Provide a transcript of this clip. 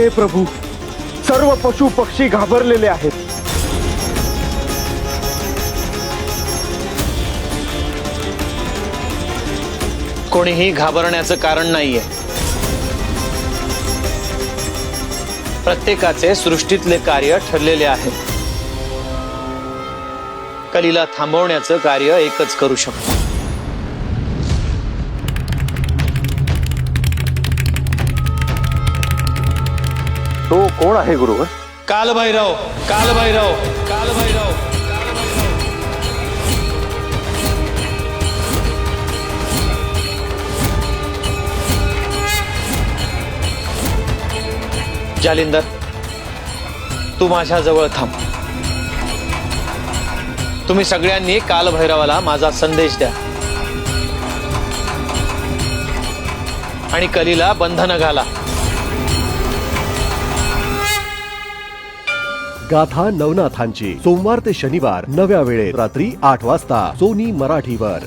हे प्रभू, सर्व पशु पक्षी घाबरलेले आहेत. कोणीही घाबरण्याचं कारण नाहीये. प्रत्येकाचे सृष्टीतले कार्य ठरलेले आहे. कलीला थांबवण्याचं कार्य एकच करू शकतो. तो कोण आहे गुरुवर? कालभैरव, कालभैरव, कालभैरव. जालिंदर, तू माझ्या जवळ थांब. तुम्ही सगळ्यांनी कालभैरवाला माझा संदेश द्या आणि कलीला बंधन घाला. गाथा नवनाथांची सोमवार ते शनिवार नव्या वेळेत रात्री 8 वाजता सोनी मराठीवर.